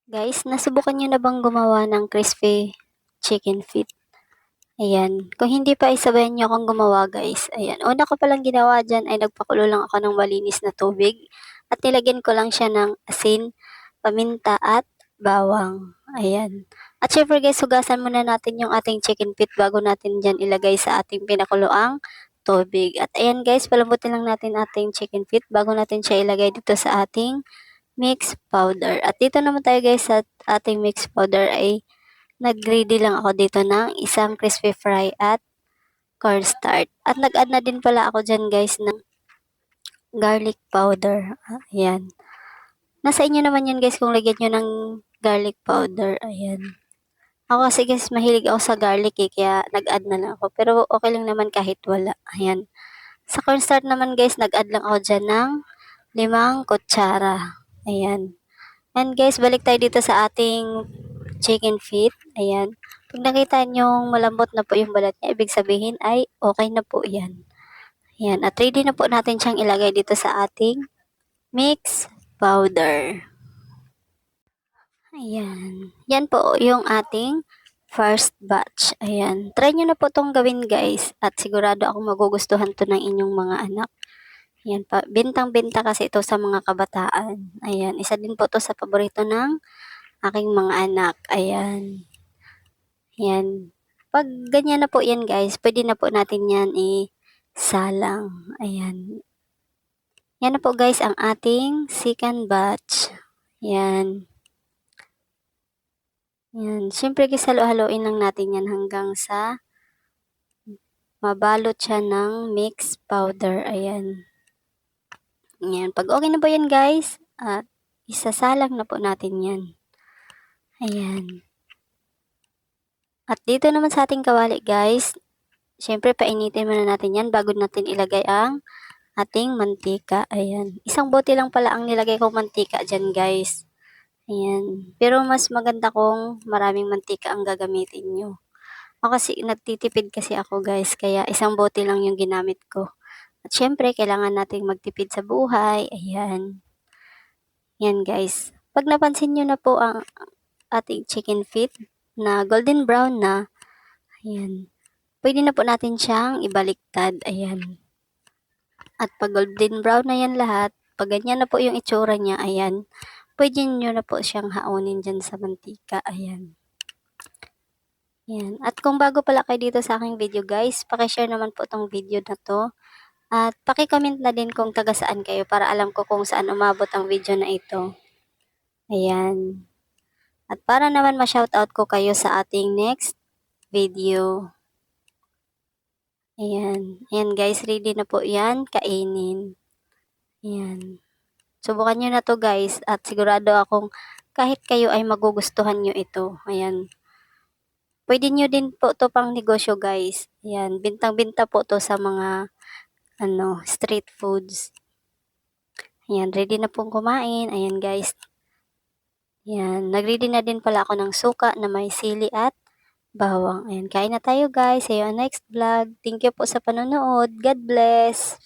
Guys, nasubukan niyo na bang gumawa ng crispy chicken feet? Ayan, kung hindi pa isabayan niyo akong gumawa guys. Ayan, una ko palang ginawa diyan ay nagpakulo lang ako ng malinis na tubig at nilagyan ko lang siya ng asin, paminta at bawang. Ayan. At syempre guys, hugasan muna natin yung ating chicken feet bago natin diyan ilagay sa ating pinakuloang tubig. At ayan guys, palambutin lang natin ating chicken feet bago natin siya ilagay dito sa ating mix powder. At dito naman tayo guys sa ating mix powder ay nag-ready lang ako dito ng isang crispy fry at cornstarch. At nag-add na din pala ako dyan guys ng garlic powder. Ayan. Nasa inyo naman yan guys kung lagyan nyo ng garlic powder. Ayan. Ako kasi guys mahilig ako sa garlic kaya nag-add na lang ako. Pero okay lang naman kahit wala. Ayan. Sa cornstarch naman guys nag-add lang ako dyan ng 5 kutsara. Ayan. And guys, balik tayo dito sa ating chicken feet. Ayan. Pag nakita nyo malambot na po yung balat niya, ibig sabihin ay okay na po yan. Ayan. At ready na po natin siyang ilagay dito sa ating mix powder. Ayan. Yan po yung ating first batch. Ayan. Try nyo na po itong gawin guys. At sigurado akong magugustuhan to ng inyong mga anak. Ayan pa. Bintang-binta kasi ito sa mga kabataan. Ayan. Isa din po to sa paborito ng aking mga anak. Ayan. Ayan. Pag ganyan na po yan guys, pwede na po natin yan salang. Ayan. Yan na po guys ang ating second batch. Ayan. Ayan. Siyempre guys, halo-haloin lang natin yan hanggang sa mabalot siya ng mix powder. Ayan. Ayan. Pag okay na po yan guys, at isasalang na po natin yan. Ayan. At dito naman sa ating kawali guys, syempre painitin muna natin yan bago natin ilagay ang ating mantika. Ayan. Isang bote lang pala ang nilagay kong mantika dyan guys. Ayan. Pero mas maganda kung maraming mantika ang gagamitin nyo. Ako kasi nagtitipid kasi ako guys, kaya isang bote lang yung ginamit ko. At syempre, kailangan nating magtipid sa buhay. Ayan. Yan guys. Pag napansin nyo na po ang ating chicken feet na golden brown na, ayan, pwede na po natin siyang ibaliktad. Ayan. At pag golden brown na yan lahat, pag ganyan na po yung itsura niya, ayan, pwede nyo na po siyang haunin dyan sa mantika. Ayan. Ayan. At kung bago pala kayo dito sa aking video guys, pakishare naman po tong video na to. At pakicomment na din kung taga saan kayo para alam ko kung saan umabot ang video na ito. Ayan. At para naman ma-shoutout ko kayo sa ating next video. Ayan. Ayan guys, ready na po yan. Kainin. Ayan. Subukan nyo na to guys. At sigurado akong kahit kayo ay magugustuhan nyo ito. Ayan. Pwede nyo din po to pang negosyo guys. Ayan. Bintang-binta po to sa mga street foods. Ayan. Ready na pong kumain. Ayan guys. Ayan, nag-ready na din pala ako ng suka na may sili at bawang. Ayan, kain na tayo guys. See you on next vlog. Thank you po sa panonood. God bless.